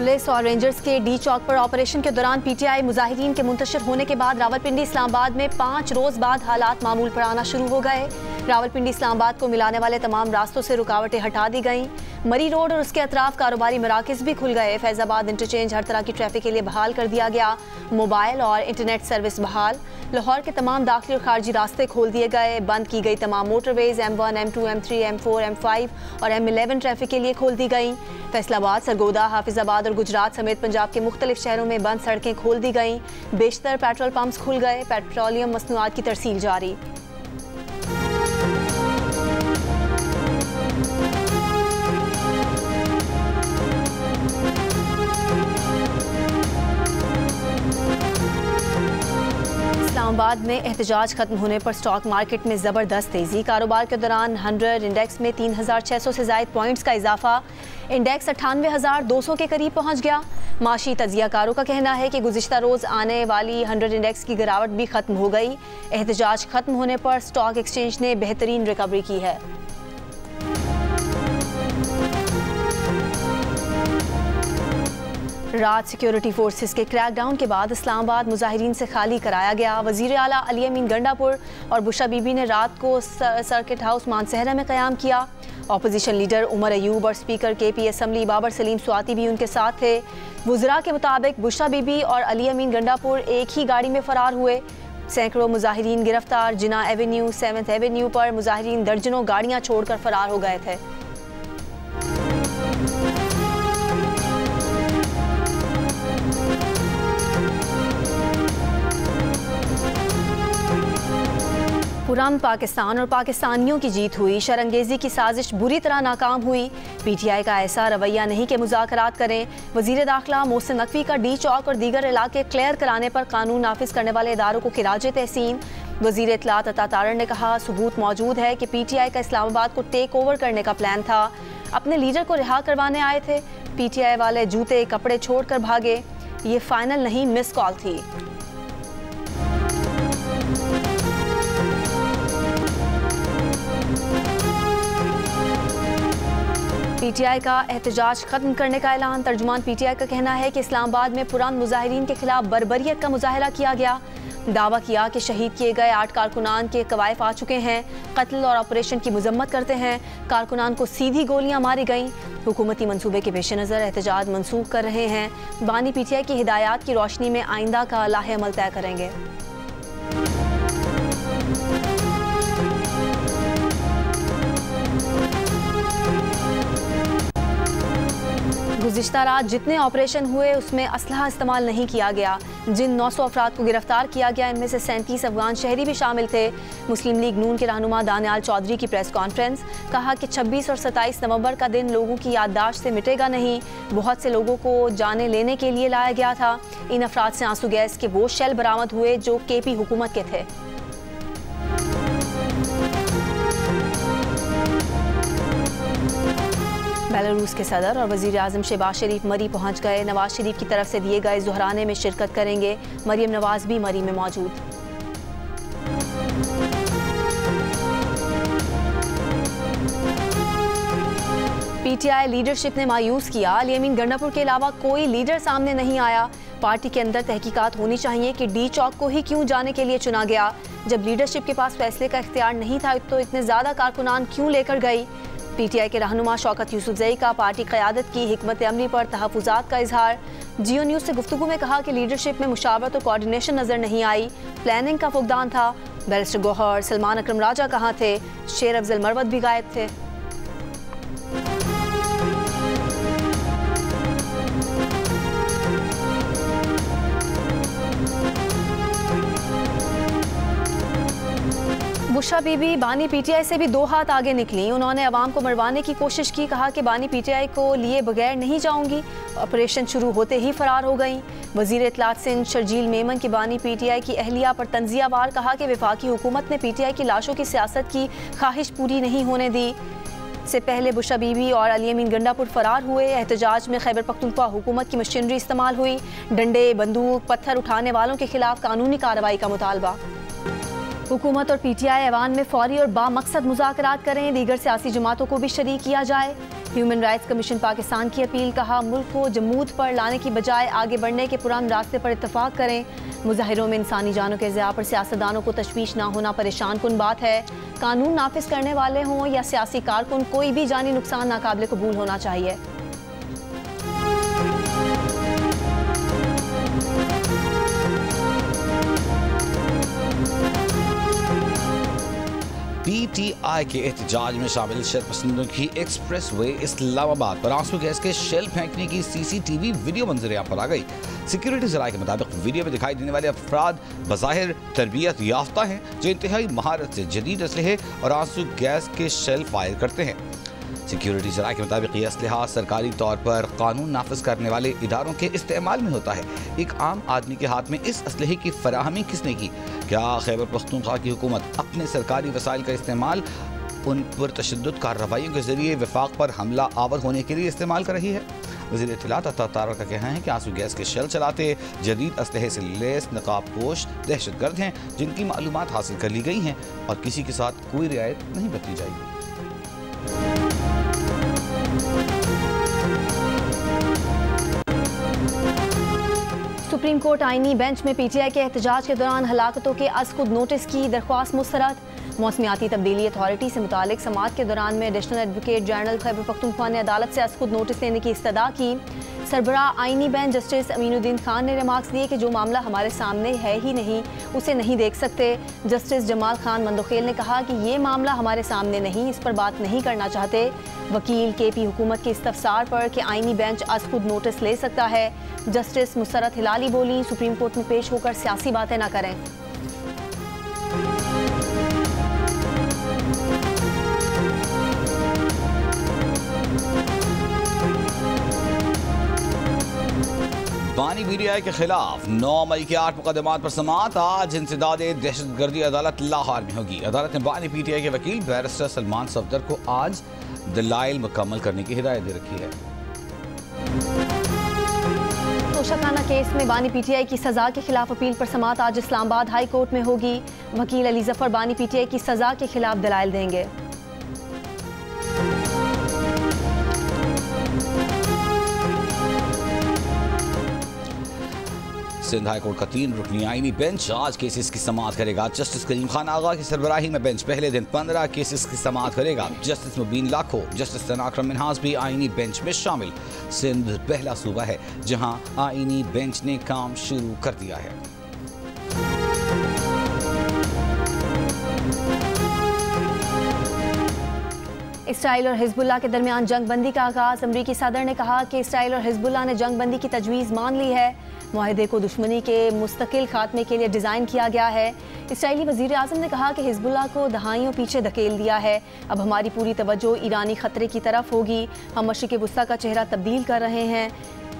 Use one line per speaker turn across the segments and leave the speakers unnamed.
Police और rangers के D चौक पर ऑपरेशन के दौरान पीटीआई मुजाहिरीन के मुंतशिर होने के बाद रावलपिंडी इस्लामाबाद में 5 रोज बाद हालात मामूल पर आना शुरू हो गए। रावलपिंडी इस्लामाबाद को मिलाने वाले तमाम रास्तों से रुकावटें हटा दी गईं। मरी रोड और उसके अतराफ कारोबारी मराकज़ भी खुल गए। फैज़ाबाद इंटरचेंज हर तरह की ट्रैफिक के लिए बहाल कर दिया गया। मोबाइल और इंटरनेट सर्विस बहाल। लाहौर के तमाम दाखिली और खारजी रास्ते खोल दिए गए। बंद की गई तमाम motorways M1, M2, M3, M4, M5 और M11 ट्रैफिक के लिए खोल दी गई। फैसलाबाद, सरगोदा, हाफिजाबाद और गुजरात समेत पंजाब के मुख्तलिफ शहरों में बंद सड़कें खोल दी गईं। बेशतर पेट्रोल पंप्स खुल गए। पेट्रोलियम मसनूआत की तरसील जारी। इस्लामाबाद में एहतजाज खत्म होने पर स्टॉक मार्केट में ज़बरदस्त तेज़ी। कारोबार के दौरान 100 इंडेक्स में 3600 से ज़ायद पॉइंट्स का इजाफा। इंडेक्स 98,200 के करीब पहुंच गया। माशी तजियाकारों का कहना है कि गुज़िश्ता रोज़ आने वाली 100 इंडेक्स की गिरावट भी खत्म हो गई। एहतजाज खत्म होने पर स्टॉक एक्सचेंज ने बेहतरीन रिकवरी की है। रात सिक्योरिटी फोर्सेस के क्रैकडाउन के बाद इस्लामाबाद मुजाहिरीन से खाली कराया गया। वज़ीर आला अली अमीन गंडापुर और बुशा बीबी ने रात को सर्किट हाउस मानसहरा में क़याम किया। अपोजिशन लीडर उमर अयूब और speaker KP assembly Babar Saleem Swati भी उनके साथ थे। वुज़रा के मुताबिक बुशा बीबी और अली अमीन गंडापुर एक ही गाड़ी में फ़रार हुए। सैकड़ों मुजाहिरीन गिरफ्तार। जिना एवेन्यू, 7th एवेन्यू पर मुजाहिरीन दर्जनों गाड़ियाँ छोड़कर फ़रार हो गए थे। पुरान पाकिस्तान और पाकिस्तानियों की जीत हुई। शरंगेजी की साजिश बुरी तरह नाकाम हुई। PTI का ऐसा रवैया नहीं कि मुज़ाकरात करें। वज़ीर दाखिला मोहसिन नकवी का डी चौक और दीगर इलाके क्लियर कराने पर कानून नाफिज करने वाले इदारों को खिराजे तहसीन। वज़ीर इत्तलात अता तारड़ ने कहा, सबूत मौजूद है कि PTI का इस्लामाबाद को टेक ओवर करने का प्लान था। अपने लीडर को रिहा करवाने आए थे। PTI वाले जूते कपड़े छोड़ कर भागे। ये फाइनल नहीं, मिस कॉल थी। PTI का एहतजाज खत्म करने का ऐलान। तर्जुमान PTI का कहना है कि इस्लामाबाद में पुरान मुजाहिरीन के खिलाफ बर्बरियत का मुजाहरा किया गया। दावा किया कि शहीद किए गए 8 कारकुनान के कवायफ आ चुके हैं। कत्ल और ऑपरेशन की मजम्मत करते हैं। कारकुनान को सीधी गोलियां मारी गईं। हुकूमती मंसूबे के पेश नज़र एहतजाज मनसूख कर रहे हैं। बानी PTI की हिदायत की रोशनी में आइंदा का लाहे अमल तय करेंगे। गुज़िश्ता रात जितने ऑपरेशन हुए उसमें असलहा इस्तेमाल नहीं किया गया। जिन 900 अफराद को गिरफ्तार किया गया इनमें से 37 अफगान शहरी भी शामिल थे। मुस्लिम लीग नून के रहनुमा दानियाल चौधरी की प्रेस कॉन्फ्रेंस। कहा कि 26 और 27 नवंबर का दिन लोगों की याददाश्त से मिटेगा नहीं। बहुत से लोगों को जाने लेने के लिए लाया गया था। इन अफराद से आंसू गैस के वो शेल बरामद हुए जो KP हुकूमत के थे। बेलारूस के सदर और वज़ीर आज़म शहबाज शरीफ मरी पहुंच गए। नवाज शरीफ की तरफ से दिए गए ज़ुहराने में शिरकत करेंगे। मरियम नवाज भी मरी में मौजूद। PTI लीडरशिप ने मायूस किया। अली अमीन गंडापुर के अलावा कोई लीडर सामने नहीं आया। पार्टी के अंदर तहकीकात होनी चाहिए कि डी चौक को ही क्यों जाने के लिए चुना गया। जब लीडरशिप के पास फैसले का इख्तियार नहीं था तो इतने ज़्यादा कारकुनान क्यों लेकर गई। PTI के रहनुमा शौकत यूसुफजई का पार्टी क़यादत की हिकमत अमली पर तहफ़्फ़ुज़ात का इजहार। जियो न्यूज़ से गुफ्तगू में कहा कि लीडरशिप में मुशावरत और कोऑर्डिनेशन नज़र नहीं आई। प्लानिंग का फुकदान था। बैरिस्टर गौहर, सलमान अकरम राजा कहाँ थे। शेर अफजल मरवत भी गायब थे। बुशा बीबी बानी PTI से भी 2 हाथ आगे निकली। उन्होंने अवाम को मरवाने की कोशिश की। कहा कि बानी PTI को लिए बगैर नहीं जाऊंगी। ऑपरेशन शुरू होते ही फरार हो गई। वज़ीर इत्तलात सिंध शर्जील मेमन की बानी PTI की अहलिया पर तंजियावार। कहा कि वफाकी हुकूमत ने PTI की लाशों की सियासत की ख्वाहिश पूरी नहीं होने दी। से पहले बुशा बीबी और अली अमीन गंडापुर फरार हुए। एहतजाज में खैबर पख्तूनख्वा हुकूमत की मशीनरी इस्तेमाल हुई। डंडे, बंदूक, पत्थर उठाने वालों के खिलाफ कानूनी कार्रवाई का मुतालबा। हुकूमत और PTI ऐवान में फौरी और बामकसद मुज़ाकरात करें। दीगर सियासी जमातों को भी शरीक किया जाए। ह्यूमन राइट्स कमीशन पाकिस्तान की अपील, कहा मुल्क को जमूद पर लाने की बजाय आगे बढ़ने के पुरान रास्ते पर इत्तफाक करें। मुजाहिरों में इंसानी जानों के ज़िया पर सियासतदानों को तशवीश ना होना परेशान कुन बात है। कानून नाफिज करने वाले हों या सियासी कारकुन, कोई भी जानी नुकसान नाकाबिले कबूल होना चाहिए।
PTI के एहतजाज में शामिल शरपसंदों की एक्सप्रेस वे इस्लामाबाद पर आंसू गैस के शेल फेंकने की CCTV वीडियो मंजर पर आ गई। सिक्योरिटी ज़राए के मुताबिक वीडियो में दिखाई देने वाले अफराद बज़ाहिर तरबियत याफ्ता हैं जो इंतहाई महारत से जदीद असलहे और आंसू गैस के शेल फायर करते हैं। सिक्योरिटी ज़राए के मुताबिक ये असलहा सरकारी तौर पर कानून नाफिज करने वाले इदारों के इस्तेमाल में होता है। एक आम आदमी के हाथ में इस असलहे की फराहमी किसने की? क्या खैबर पख्तूनख्वा की हुकूमत अपने सरकारी वसाइल का इस्तेमाल उन पर तशद्दुद कार्रवाइयों के जरिए वफाक पर हमला आवर होने के लिए इस्तेमाल कर रही है? वज़ीर इत्तलात अता तारा का कहना है कि आंसू गैस के शेल चलाते जदीद असलहे से लेस नकाब पोश दहशतगर्द हैं जिनकी मालूमात हासिल कर ली गई हैं और किसी के साथ कोई रियायत नहीं बरती जाएगी।
सुप्रीम कोर्ट आईनी बेंच में PTI के एहतजाज के दौरान हलाकतों के अज़-खुद नोटिस की दरख्वास्त मुस्तरद। मौसमियाती तब्दीली अथॉरिटी से मुतालिक समाअत के दौरान में additional advocate general Khyber Pakhtunkhwa ने अदालत से अज़-खुद नोटिस लेने की इस्तदा की। सरबराह आईनी बेंच जस्टिस अमीनुद्दीन खान ने रिमार्क्स दिए कि जो मामला हमारे सामने है ही नहीं उसे नहीं देख सकते। जस्टिस जमाल खान मंदोखेल ने कहा कि ये मामला हमारे सामने नहीं, इस पर बात नहीं करना चाहते। वकील KP हुकूमत के इस्तफसार पर कि आईनी बेंच अज़-खुद नोटिस ले सकता है। जस्टिस मुसरत हिलाली बोली, सुप्रीम कोर्ट में पेश होकर सियासी बातें न करें।
बानी PTI के खिलाफ 9 मई के 8 मुकदमात पर समाअत आज इंसदाद दहशतगर्दी अदालत लाहौर में होगी। अदालत ने बानी PTI के वकील बैरिस्टर सलमान सफदर को आज दलाइल मुकम्मल करने की हिदायत दे रखी है।
तोशाखाना केस में बानी PTI की सजा के खिलाफ अपील पर समाअत आज इस्लामाबाद हाई कोर्ट में होगी। वकील अली जफर बानी PTI की सजा के खिलाफ दलाइल देंगे।
सिंध हाई कोर्ट का 3 रुकनी आईनी बेंच आज केसेस की समाअत करेगा। जस्टिस करीम खान आगा की सरबराही में बेंच पहले दिन 15 केसेस की समाअत करेगा। जस्टिस मुबीन लाखो, जस्टिस तनाकरम मिनहास भी आईनी बेंच में शामिल। सिंध पहला सूबा है जहां आईनी बेंच ने काम शुरू कर दिया है।
इसराइल और हिजबुल्लाह के दरमियान जंगबंदी का आगाज। अमरीकी सदर ने कहा कि इसराइल और हिजबुल्लाह ने जंगबंदी की तजवीज़ मान ली है। मुआहदे को दुश्मनी के मुस्तकिल खात्मे के लिए डिज़ाइन किया गया है। इसराइली वज़ीर आज़म ने कहा कि हिजबुल्लाह को दहाइयों पीछे धकेल दिया है। अब हमारी पूरी तवज्जो ईरानी ख़तरे की तरफ होगी। हम मशरिक़ वुस्ता का चेहरा तब्दील कर रहे हैं।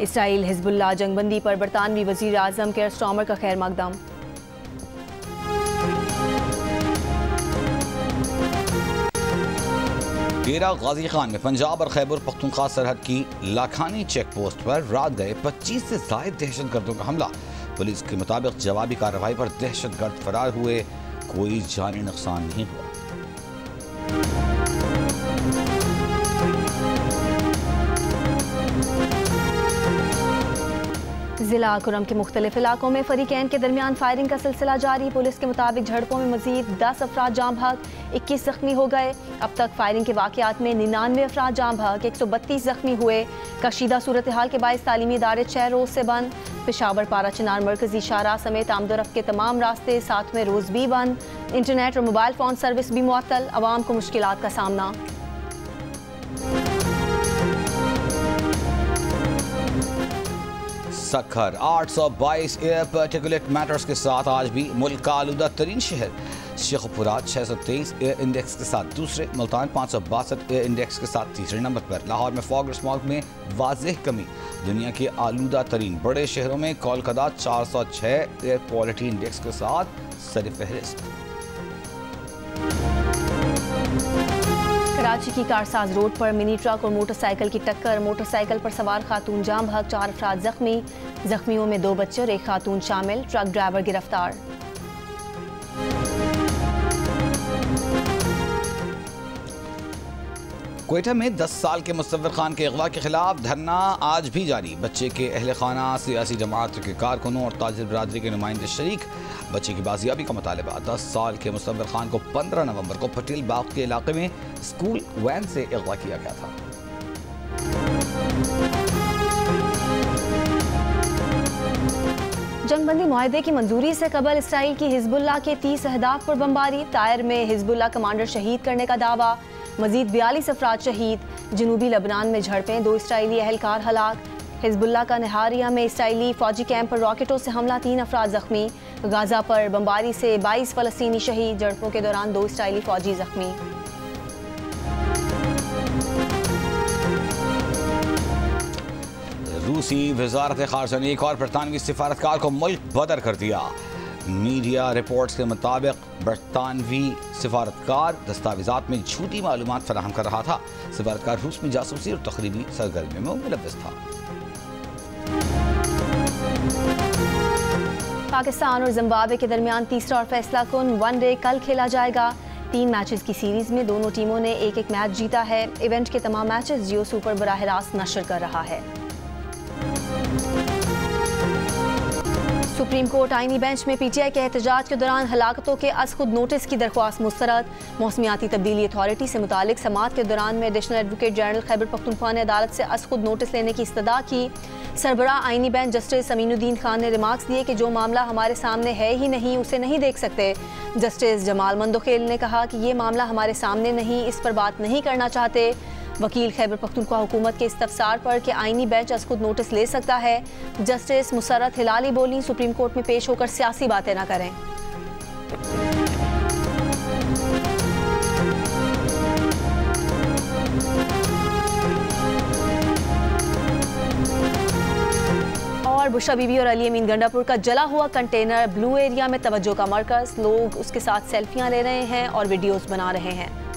इसराइल हिजबुल्लाह जंगबंदी पर बरतानवी वज़ीर आज़म केयर स्टार्मर का खैर मकदम।
डेरा गाजी खान में पंजाब और खैबर पख्तूनख्वा सरहद की लाखानी चेक पोस्ट पर रात गए 25 से ज़ायद दहशतगर्दों का हमला। पुलिस के मुताबिक जवाबी कार्रवाई पर दहशतगर्द फरार हुए, कोई जानी नुकसान नहीं हुआ।
जिला कुरम के मुख्तलिफ इलाकों में फरीकैन के दरमियान फायरिंग का सिलसिला जारी। पुलिस के मुताबिक झड़पों में मजीद 10 अफराद जाम भाग, 21 जख्मी हो गए। अब तक फायरिंग के वाक़यात में 99 अफराद जाम भाग, 132 जख्मी हुए। कशीदा सूरत हाल के बायस तालीमी इदारे 6 रोज़ से बंद। पेशावर पारा चिनार मरकजी शाहराह समेत आमदोरफ्त के तमाम रास्ते 7वें रोज़ भी बंद। इंटरनेट और मोबाइल फ़ोन सर्विस भी मुअत्तल, अवाम को मुश्किलात का सामना।
सखर 822 एयर पार्टिकुलेट मैटर्स के साथ आज भी मुल्क का आलूदा तरीन शहर। शेखपुरा 623 एयर इंडेक्स के साथ दूसरे, मुल्तान 562 एयर इंडेक्स के साथ तीसरे नंबर पर। लाहौर में फॉग और स्मॉग में वाज़ेह कमी। दुनिया के आलूदा तरीन बड़े शहरों में कोलकाता 406 एयर क्वालिटी इंडेक्स के साथ सरफहरिस्त।
कराची की कारसाज रोड पर मिनी ट्रक और मोटरसाइकिल की टक्कर। मोटरसाइकिल पर सवार खातून जाम भाग, 4 अफराद जख्मी। जख्मियों में 2 बच्चे और 1 खातून शामिल। ट्रक ड्राइवर गिरफ्तार।
क्वेटा में 10 साल के मुस्तफर खान के अगवा के खिलाफ धरना आज भी जारी। बच्चे के अहल खाना, सियासी जमात के कारकुनों और ताजिर बरादरी के नुमाइंदे शरीक। बच्चे की बाजियाबी का मुतालबा। 10 साल के मुस्तफर खान को 15 नवंबर को पटेल बाग के इलाके में स्कूल वैन से अगवा किया गया था।
जंगबंदी मुआहदे की मंजूरी से कबल इसराइल की हिजबुल्लाह के 30 अहदाफ पर बमबारी। तायर में हिजबुल्लाह कमांडर शहीद करने का दावा। मजीद 42 अफराद शहीद। जनूबी लबनान में झड़पें, 2 इसराइली अहलकार हलाक। हिजबुल्लाह का नहारिया में इसराइली फौजी कैंप पर रॉकेटों से हमला, 3 अफराद जख्मी। गाजा पर बमबारी से 22 फलस्तीनी शहीद। झड़पों के दौरान 2 इसराइली फौजी जख्मी।
रूसी वजारत खारजा ने एक और बरतानवी सिफारतकार को मुल्क बदर कर दिया। मीडिया रिपोर्ट्स के मुताबिक बरतानवी सिफारतकार दस्तावेजात में झूठी मालूमात फराहम कर रहा था। सिफारतकार रूस में जासूसी और तकरीबी सरगर्मियों में मुलव्वस था।
पाकिस्तान और जिम्बाब्वे के दरमियान तीसरा और फैसला कुन वनडे कल खेला जाएगा। 3 मैचेस की सीरीज में दोनों टीमों ने एक मैच जीता है। इवेंट के तमाम मैचेस जियो सुपर बराह रास्त नशर कर रहा है। सुप्रीम कोर्ट आईनी बेंच में पीटीआई के एहतजाज के दौरान हलाकतों के अज खुद नोटिस की दरख्वास्त मुस्तरद। मौसमियाती तब्दीली अथॉरिटी से मुतालिक समात के दौरान में additional advocate general Khyber Pakhtunkhwa ने अदालत से अज खुद नोटिस लेने की इस्तदा की। सरबराह आईनी बेंच जस्टिस अमीनुद्दीन खान ने रिमार्क्स दिए कि जो मामला हमारे सामने है ही नहीं उसे नहीं देख सकते। जस्टिस जमाल मंदोखेल ने कहा कि ये मामला हमारे सामने नहीं, इस पर बात नहीं करना चाहते। वकील खैबर पख्तूनख्वा हुकूमत के इस्तफसार पर कि आईनी बेंच अज खुद नोटिस ले सकता है। जस्टिस मुसर्रत हिलाली बोली, सुप्रीम कोर्ट में पेश होकर सियासी बातें न करें। और बुशरा बीबी और अली अमीन गंडापुर का जला हुआ कंटेनर ब्लू एरिया में तवज्जो का मरकज। लोग उसके साथ सेल्फियां ले रहे हैं और वीडियोस बना रहे हैं।